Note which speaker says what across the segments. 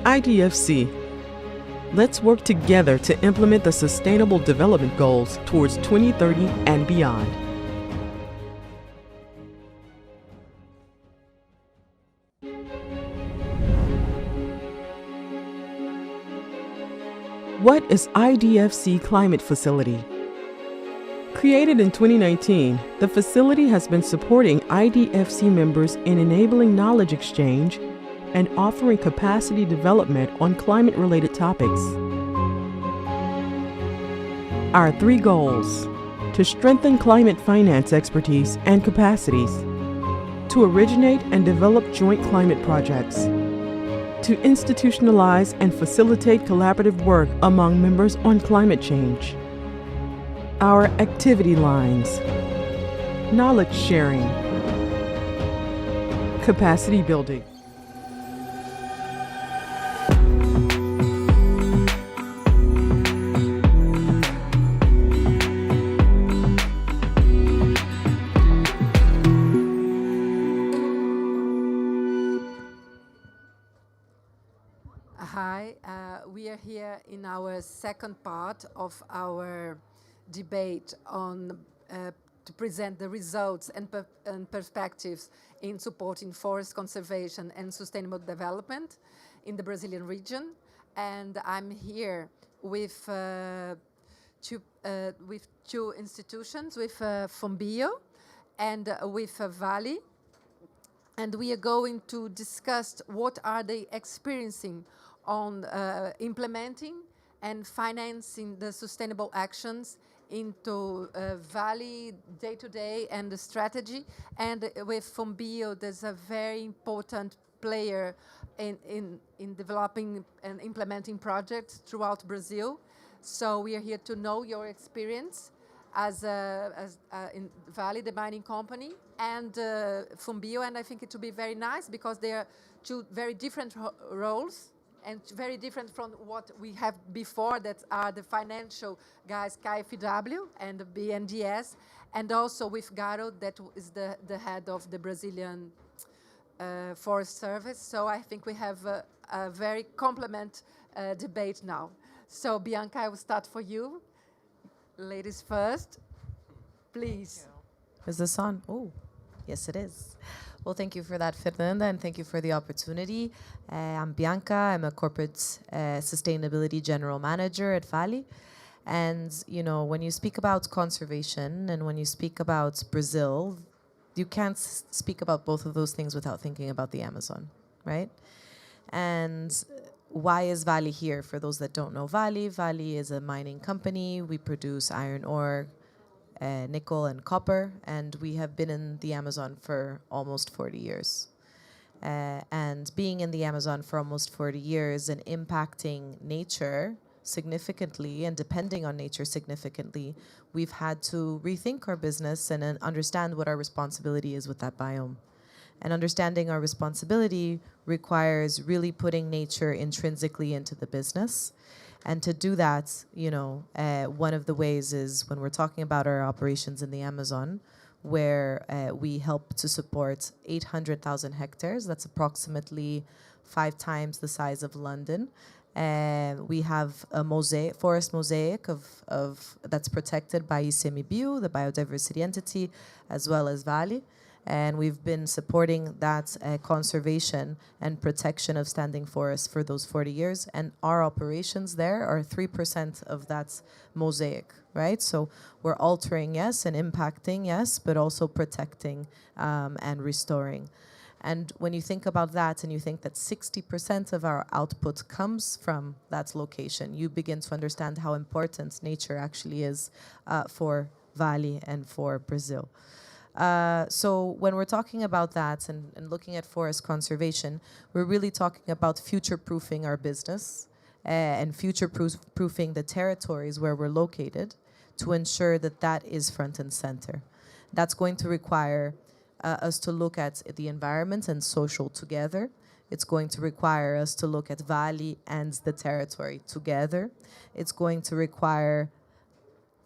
Speaker 1: IDFC. Let's work together to implement the Sustainable Development Goals towards 2030 and beyond. What is IDFC Climate Facility? Created in 2019, the facility has been supporting IDFC members in enabling knowledge exchange and offering capacity development on climate-related topics. Our 3 goals: to strengthen climate finance expertise and capacities, to originate and develop joint climate projects, to institutionalize and facilitate collaborative work among members on climate change. Our activity lines: knowledge sharing, capacity building.
Speaker 2: Hi, we are here in our second part of our debate on to present the results and perspectives in supporting forest conservation and sustainable development in the Brazilian region. And I'm here with two institutions, with Fombio and with Vale. And we are going to discuss what are they experiencing on implementing and financing the sustainable actions into Vale day-to-day and the strategy. And with Fombio, there's a very important player in developing and implementing projects throughout Brazil. So we are here to know your experience as in Vale, the mining company, and Fombio. And I think it will be very nice because they are 2 very different roles and very different from what we have before, that are the financial guys, KfW and the BNDES, and also with Garo, that is the head of the Brazilian Forest Service. So I think we have a very complement debate now. So Bianca, I will start for you. Ladies first, please.
Speaker 3: Is this on? Oh, yes, it is. Well, thank you for that, Fernanda, and thank you for the opportunity. I'm Bianca. I'm a corporate sustainability general manager at Vale. And, you know, when you speak about conservation and when you speak about Brazil, you can't speak about both of those things without thinking about the Amazon, right? And why is Vale here? For those that don't know Vale, Vale is a mining company. We produce iron ore, nickel and copper, and we have been in the Amazon for almost 40 years. And being in the Amazon for almost 40 years and impacting nature significantly and depending on nature significantly, we've had to rethink our business and understand what our responsibility is with that biome. And understanding our responsibility requires really putting nature intrinsically into the business. And to do that, you know, one of the ways is when we're talking about our operations in the Amazon, where we help to support 800,000 hectares. That's approximately 5 times the size of London. We have a forest mosaic of that's protected by ICMBio, the biodiversity entity, as well as Vale. And we've been supporting that conservation and protection of standing forests for those 40 years. And our operations there are 3% of that mosaic, right? So we're altering, yes, and impacting, yes, but also protecting and restoring. And when you think about that and you think that 60% of our output comes from that location, you begin to understand how important nature actually is for Vale and for Brazil. So when we're talking about that and looking at forest conservation, we're really talking about future-proofing our business and future-proofing the territories where we're located to ensure that that is front and center. That's going to require us to look at the environment and social together. It's going to require us to look at Vale and the territory together. It's going to require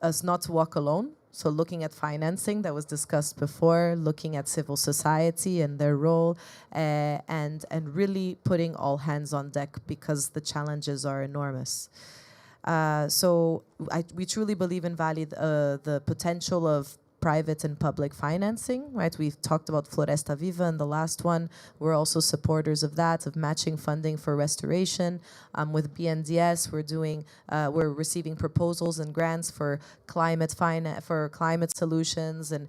Speaker 3: us not to walk alone. So looking at financing that was discussed before, looking at civil society and their role, and really putting all hands on deck because the challenges are enormous. We truly believe in Valley the potential of private and public financing, right? We've talked about Floresta Viva in the last one. We're also supporters of that, of matching funding for restoration. With BNDES, we're receiving proposals and grants for climate solutions and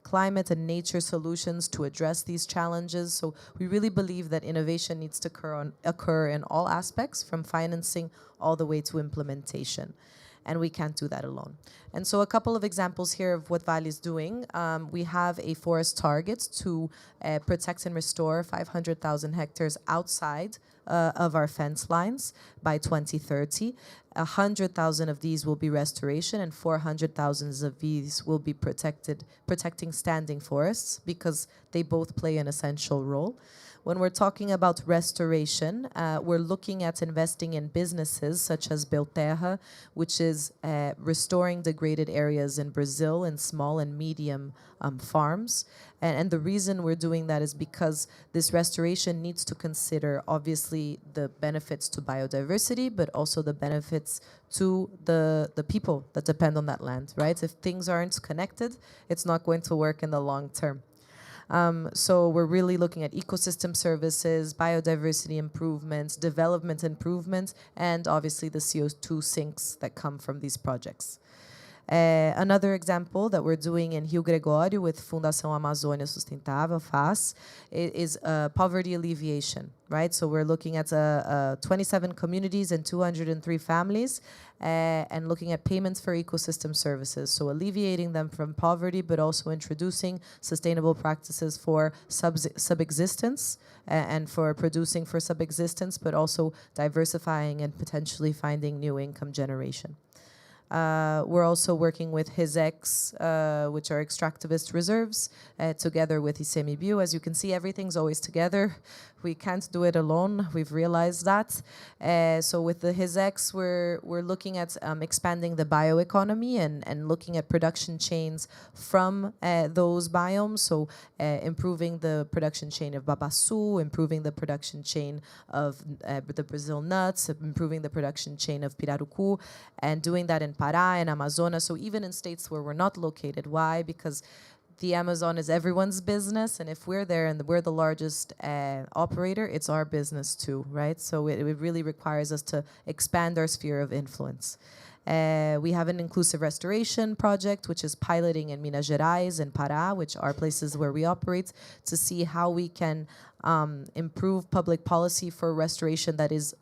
Speaker 3: climate and nature solutions to address these challenges. So we really believe that innovation needs to occur in all aspects, from financing all the way to implementation. And we can't do that alone. And so a couple of examples here of what Vale is doing. We have a forest target to protect and restore 500,000 hectares outside of our fence lines by 2030. 100,000 of these will be restoration, and 400,000 of these will be protecting standing forests, because they both play an essential role. When we're talking about restoration, we're looking at investing in businesses such as Belterra, which is restoring degraded areas in Brazil in small and medium farms. And the reason we're doing that is because this restoration needs to consider, obviously, the benefits to biodiversity, but also the benefits to the people that depend on that land, right? If things aren't connected, it's not going to work in the long term. So we're really looking at ecosystem services, biodiversity improvements, development improvements, and obviously the CO2 sinks that come from these projects. Another example that we're doing in Rio Gregório with Fundação Amazônia Sustentável, FAS, is poverty alleviation, right? So we're looking at 27 communities and 203 families, and looking at payments for ecosystem services. So alleviating them from poverty, but also introducing sustainable practices for subsistence and for producing for subsistence, but also diversifying and potentially finding new income generation. We're also working with HISEX, which are extractivist reserves, together with ICMBio. As you can see, everything's always together. We can't do it alone. We've realized that. So with the HISEX, we're looking at expanding the bioeconomy and looking at production chains from those biomes. So improving the production chain of babaçu, improving the production chain of the Brazil nuts, improving the production chain of pirarucu, and doing that in Pará and Amazonas. So even in states where we're not located. Why? Because the Amazon is everyone's business, and if we're there and we're the largest operator, it's our business too, right? So it really requires us to expand our sphere of influence. We have an inclusive restoration project, which is piloting in Minas Gerais and Pará, which are places where we operate, to see how we can improve public policy for restoration that is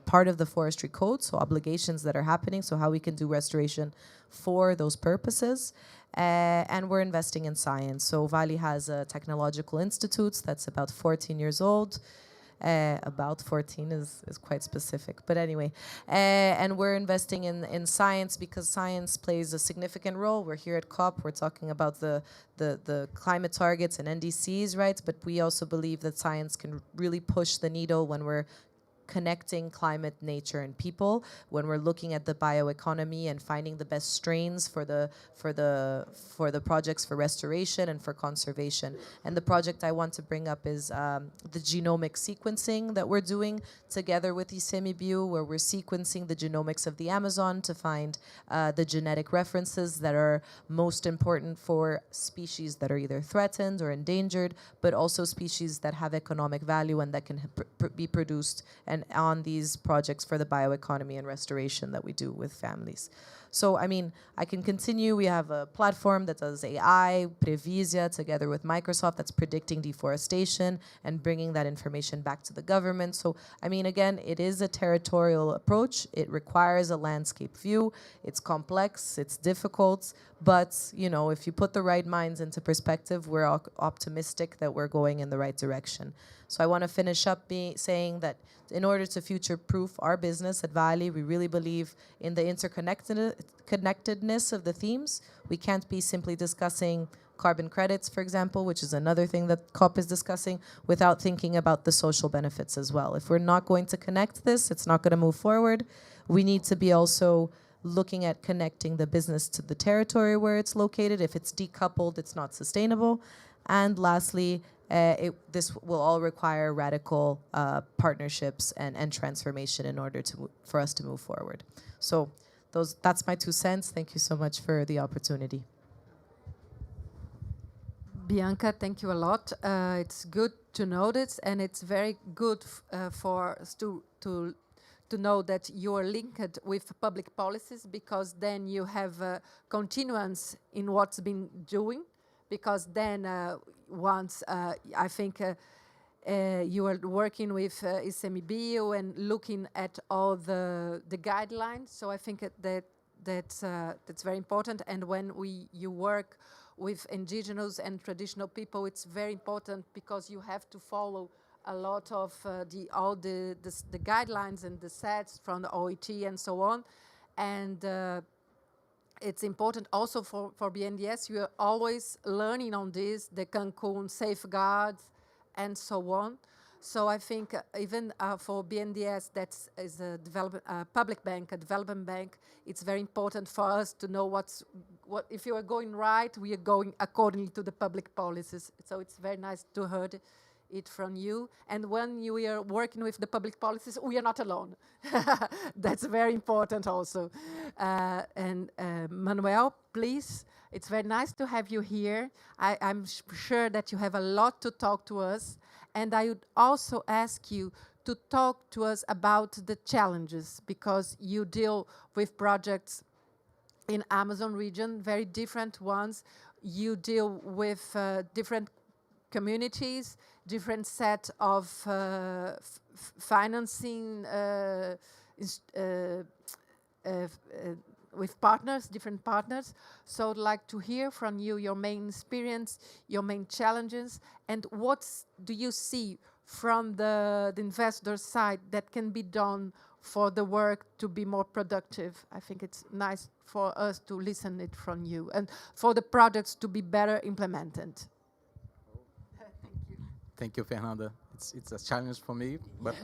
Speaker 3: part of the forestry code, so obligations that are happening, so how we can do restoration for those purposes. And we're investing in science. So Vale has a technological institute that's about 14 years old. About 14 is quite specific, but anyway. And we're investing in science because science plays a significant role. We're here at COP, we're talking about the climate targets and NDCs, right? But we also believe that science can really push the needle when we're connecting climate, nature, and people, when we're looking at the bioeconomy and finding the best strains for the projects for restoration and for conservation. And the project I want to bring up is the genomic sequencing that we're doing together with ICMBio, where we're sequencing the genomics of the Amazon to find the genetic references that are most important for species that are either threatened or endangered, but also species that have economic value and that can be produced and on these projects for the bioeconomy and restoration that we do with families. So, I mean, I can continue. We have a platform that does AI, Previsia, together with Microsoft, that's predicting deforestation and bringing that information back to the government. So, I mean, again, it is a territorial approach. It requires a landscape view. It's complex, it's difficult, but, you know, if you put the right minds into perspective, we're optimistic that we're going in the right direction. So I want to finish up saying that in order to future-proof our business at Vale, we really believe in the interconnectedness of the themes. We can't be simply discussing carbon credits, for example, which is another thing that COP is discussing, without thinking about the social benefits as well. If we're not going to connect this, it's not going to move forward. We need to be also looking at connecting the business to the territory where it's located. If it's decoupled, it's not sustainable. And lastly, this will all require radical partnerships and transformation in order for us to move forward. So that's my 2 cents. Thank you so much for the opportunity.
Speaker 2: Bianca, thank you a lot. It's good to know this, and it's very good for us to know that you are linked with public policies, because then you have continuance in what's been doing, because then once I think you are working with ICMBio and looking at all the guidelines. So I think that's very important. And when you work with indigenous and traditional people, it's very important, because you have to follow a lot of all the guidelines and the sets from the OIT and so on. And it's important also for BNDES. You are always learning on this, the Cancun safeguards and so on. So I think even for BNDES, that is a public bank, a development bank, it's very important for us to know what if you are going right, we are going accordingly to the public policies. So it's very nice to hear it from you. And when you are working with the public policies, we are not alone. That's very important also. And Manuel, please, it's very nice to have you here. I'm sure that you have a lot to talk to us. And I would also ask you to talk to us about the challenges, because you deal with projects in Amazon region, very different ones. You deal with different communities, different set of financing with partners, different partners. So I'd like to hear from you your main experience, your main challenges, and what do you see from the investor side that can be done for the work to be more productive. I think it's nice for us to listen it from you, and for the projects to be better implemented. Thank you.
Speaker 4: Thank you, Fernanda. It's a challenge for me, but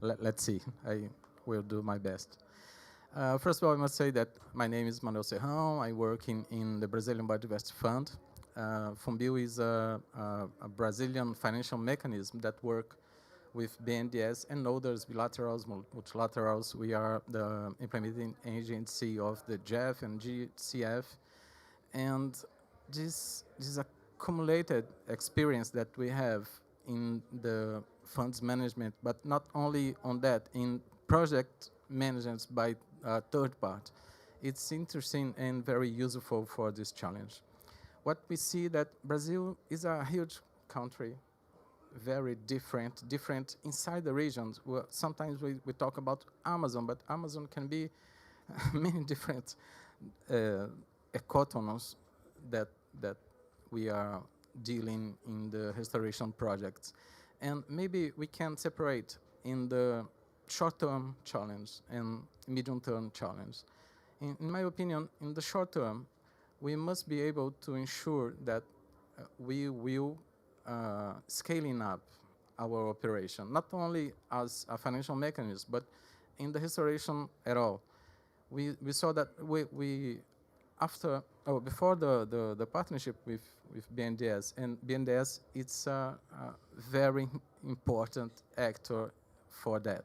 Speaker 4: let's see. I will do my best. First of all, I must say that my name is Manuel Serrão. I work in the Brazilian Biodiversity Fund. FUNBIO is a Brazilian financial mechanism that work with BNDES and others, bilaterals, multilaterals. We are the implementing agency of the GEF and GCF. And this accumulated experience that we have in the funds management, but not only on that, in project management by third part. It's interesting and very useful for this challenge. What we see that Brazil is a huge country, very different inside the regions. Well, sometimes we talk about Amazon, but Amazon can be many different ecotonos that we are dealing in the restoration projects. And maybe we can separate in the short-term challenge and medium-term challenge. In my opinion, in the short term, we must be able to ensure that we will scaling up our operation, not only as a financial mechanism, but in the restoration at all. We saw that before the partnership with BNDES, and BNDES, it's a very important actor for that.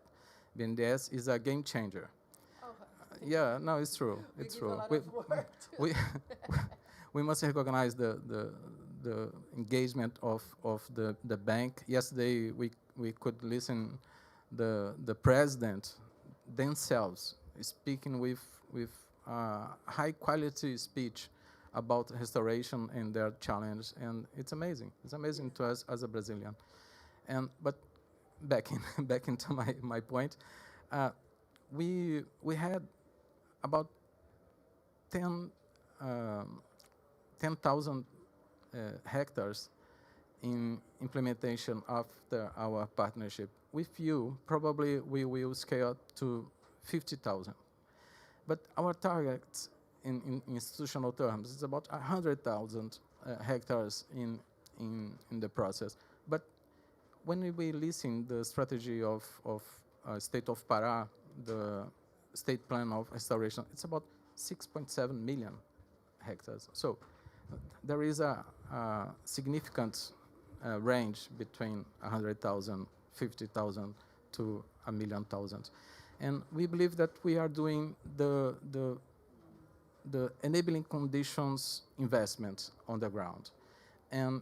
Speaker 4: BNDES is a game changer. Yeah, no, it's true. It's true. We must recognize the engagement of the bank. Yesterday, we could listen the president themselves speaking with high quality speech about restoration and their challenge, and it's amazing. It's amazing to us as a Brazilian. But back into my point, we had about 10,000 hectares in implementation after our partnership. With you, probably we will scale to 50,000. But our target in institutional terms is about 100,000 hectares in the process. But when we listen the strategy of State of Pará, the state plan of restoration, it's about 6.7 million hectares. So there is a significant range between 100,000, 50,000 to a million thousand. And we believe that we are doing the enabling conditions investment on the ground. And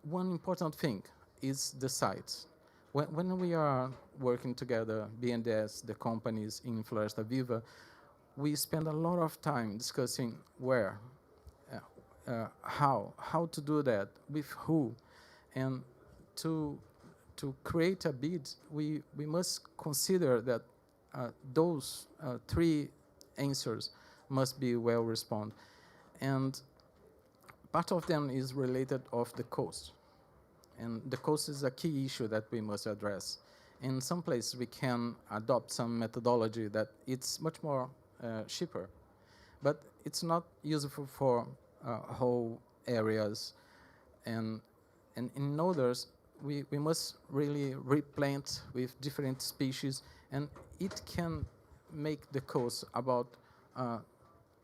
Speaker 4: one important thing is the sites. When we are working together, BNDES, the companies in Floresta Viva, we spend a lot of time discussing where, how to do that, with who. And to create a bid, we must consider that those three answers must be well responded. And part of them is related of the cost. And the cost is a key issue that we must address. In some places, we can adopt some methodology that it's much more cheaper, but it's not useful for whole areas. And in others, we must really replant with different species, and it can make the cost about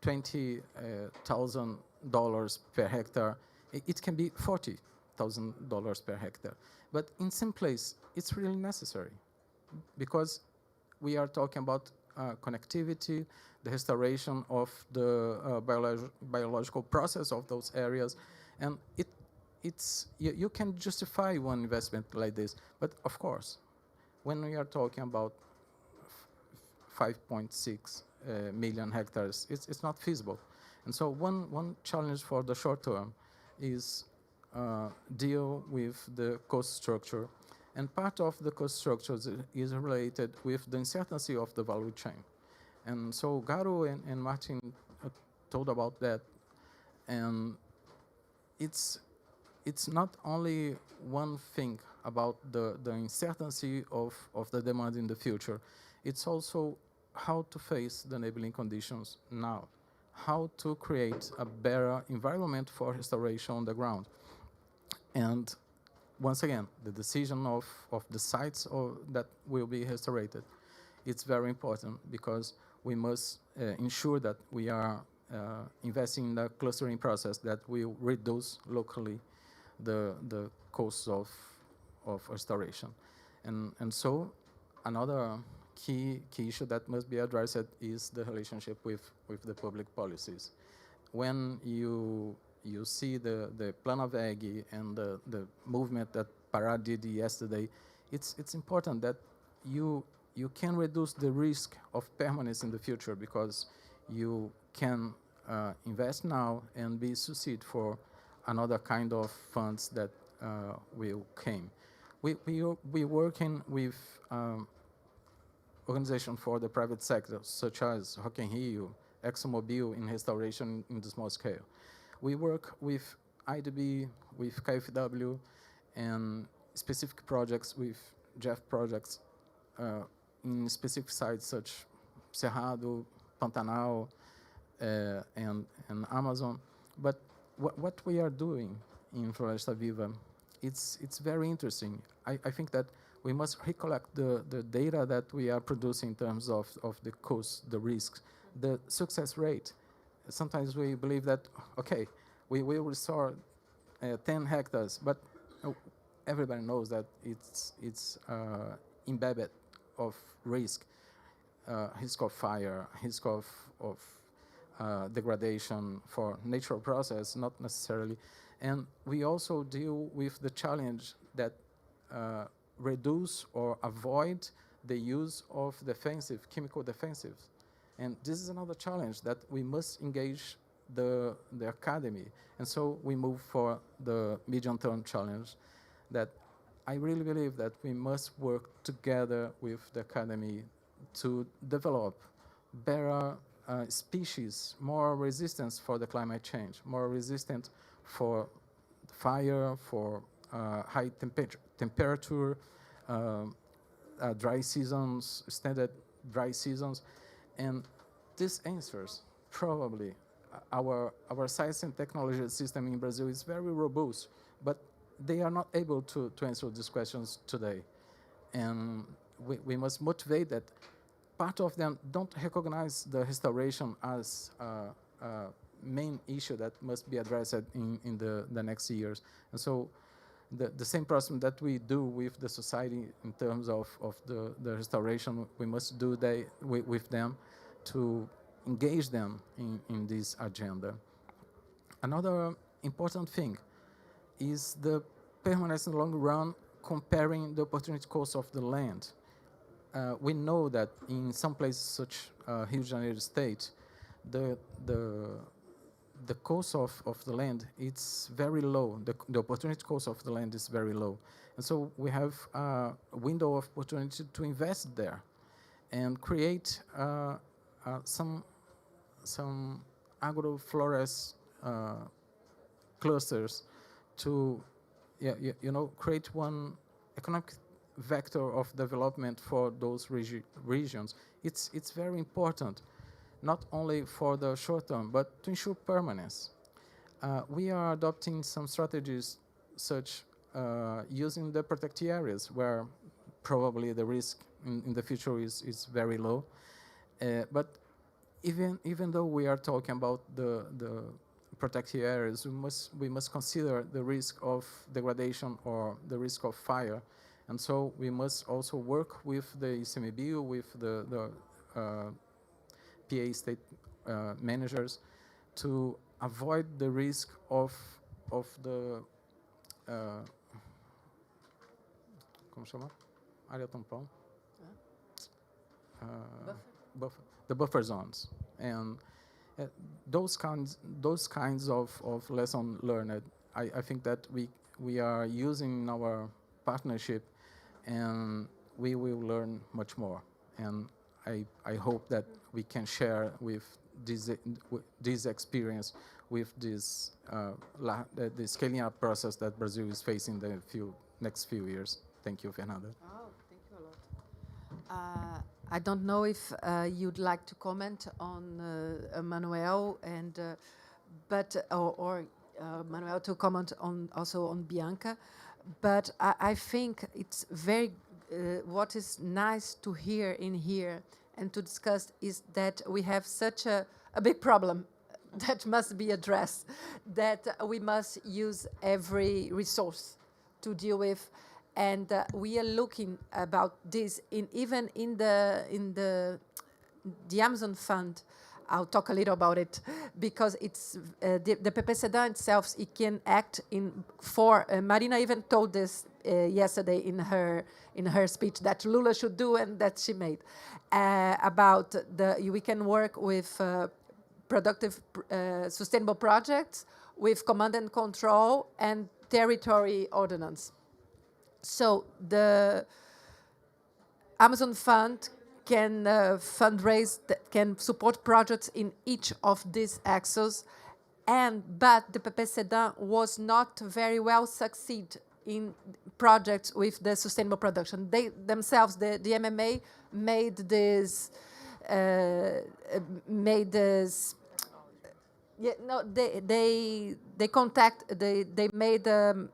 Speaker 4: $20,000 per hectare. It can be $40,000 per hectare. But in some place, it's really necessary because we are talking about connectivity, the restoration of the biological process of those areas, and you can justify one investment like this. But of course, when we are talking about 5.6 million hectares, it's not feasible. And so one challenge for the short term is deal with the cost structure. And part of the cost structure is related with the uncertainty of the value chain. And so Garo and Martin told about that. And it's not only one thing about the uncertainty of the demand in the future. It's also how to face the enabling conditions now, how to create a better environment for restoration on the ground. And once again, the decision of the sites that will be restored, it's very important because we must ensure that we are investing in the clustering process that will reduce locally the costs of restoration. And so another key issue that must be addressed is the relationship with the public policies. When you see the Plan of Ag and the movement that Pará did yesterday, it's important that you can reduce the risk of permanence in the future because you can invest now and be succeed for another kind of funds that will come. We working with organizations for the private sector, such as Rock in Rio, ExxonMobil in restoration in the small scale. We work with IDB, with KfW, and specific projects with Jeff projects in specific sites such Cerrado, Pantanal, and Amazon. But what we are doing in Floresta Viva, it's very interesting. I think that we must recollect the data that we are producing in terms of the cost, the risks, the success rate. Sometimes we believe that, okay, we will restore 10 hectares, but everybody knows that it's embedded of risk of fire, risk of degradation for natural process, not necessarily. And we also deal with the challenge that reduce or avoid the use of chemical defensives. And this is another challenge that we must engage the academy. And so we move for the medium-term challenge that I really believe that we must work together with the academy to develop better species, more resistance for the climate change, more resistant for fire, for high temperature, dry seasons, standard dry seasons. And these answers, probably, our science and technology system in Brazil is very robust, but they are not able to answer these questions today. And we must motivate that part of them don't recognize the restoration as a main issue that must be addressed in the next years. And so the same process that we do with the society in terms of the restoration, we must do with them to engage them in this agenda. Another important thing is the permanence in the long run, comparing the opportunity cost of the land. We know that in some places such Rio de Janeiro state, the cost of the land, it's very low. The opportunity cost of the land is very low. And so we have a window of opportunity to invest there and create some agro-forest clusters to create one economic vector of development for those regions. It's very important, not only for the short term, but to ensure permanence. We are adopting some strategies such using the protected areas where probably the risk in the future is very low. But even though we are talking about the protected areas, we must consider the risk of degradation or the risk of fire. And so we must also work with the ICMBio, with the PA state managers to avoid the risk of the como chama? Área tampão. The buffer zones, and those kinds of lesson learned. I think that we are using our partnership, and we will learn much more. And I hope that we can share with this experience with this the scaling up process that Brazil is facing the next few years. Thank you, Fernanda.
Speaker 2: Oh, thank you a lot. I don't know if you'd like to comment on Manuel and or Manuel to comment on also on Bianca, but I think it's very what is nice to hear in here and to discuss is that we have such a big problem that must be addressed, that we must use every resource to deal with. And we are looking about this even in the Amazon Fund. I'll talk a little about it because it's the PPCDA itself. It can act for. Marina even told this yesterday in her speech that Lula should do and that she made about we can work with productive, sustainable projects with command and control and territory ordinance. So the Amazon Fund can fundraise, can support projects in each of these axes, but the PPCDA was not very well succeed in projects with the sustainable production. They themselves, the MMA, made this. They made a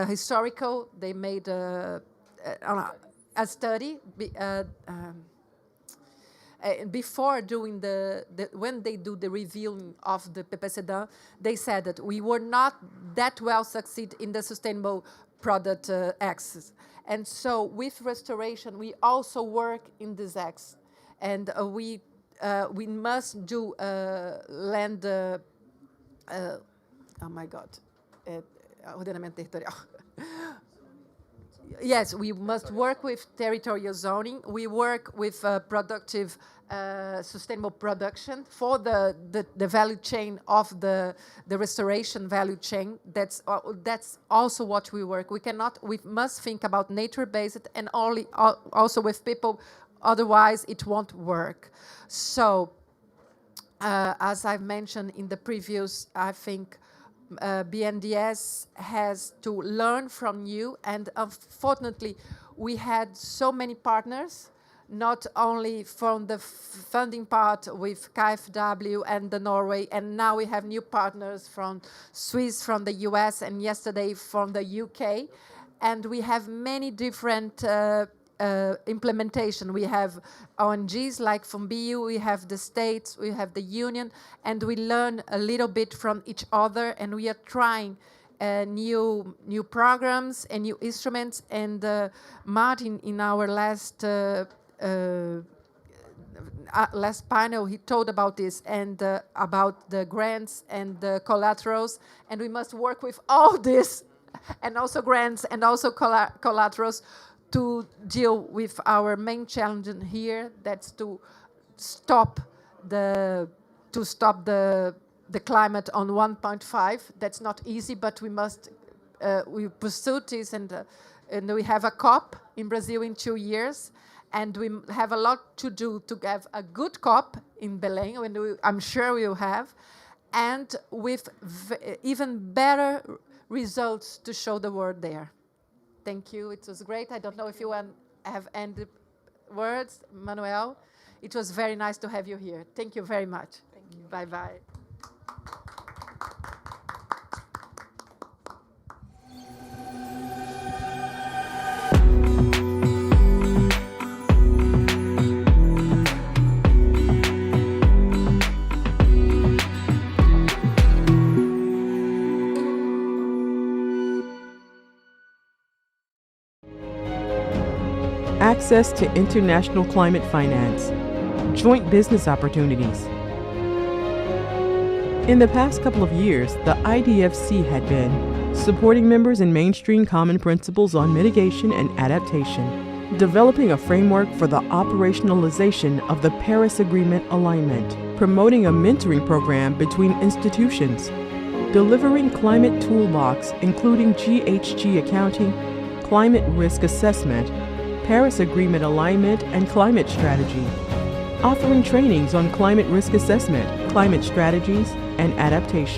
Speaker 2: historical. They made a study before doing when they do the reviewing of the PPCDA. They said that we were not that well succeed in the sustainable product axis, and so with restoration we also work in this axis, and we must do land. Oh my God. Ordenamento territorial. Yes, we must work with territorial zoning. We work with productive, sustainable production for the value chain of the restoration value chain. That's also what we work. We must think about nature-based and also with people. Otherwise, it won't work. So, as I've mentioned in the previous, I think. BNDES has to learn from you, and unfortunately we had so many partners, not only from the funding part with KfW and the Norway, and now we have new partners from Swiss, from the US, and yesterday from the UK, and we have many different implementation. We have ONGs like FOMBIO, we have the states, we have the union, and we learn a little bit from each other, and we are trying new programs and new instruments. And Martin, in our last panel, he told about this and about the grants and the collaterals, and we must work with all this, and also grants and also collaterals, to deal with our main challenge here. That's to stop the climate on 1.5. That's not easy, but we must we pursue this, and we have a COP in Brazil in 2 years. And we have a lot to do to have a good COP in Belém, and I'm sure we will have, and with even better results to show the world there. Thank you. It was great. I don't know if you have any words, Manuel. It was very nice to have you here. Thank you very much. Thank you. Bye-bye.
Speaker 1: Access to international climate finance, joint business opportunities. In the past couple of years, the IDFC had been supporting members in mainstream common principles on mitigation and adaptation, developing a framework for the operationalization of the Paris Agreement alignment, promoting a mentoring program between institutions, delivering climate toolbox including GHG accounting, climate risk assessment, Paris Agreement alignment, and climate strategy, offering trainings on climate risk assessment, climate strategies, and adaptation.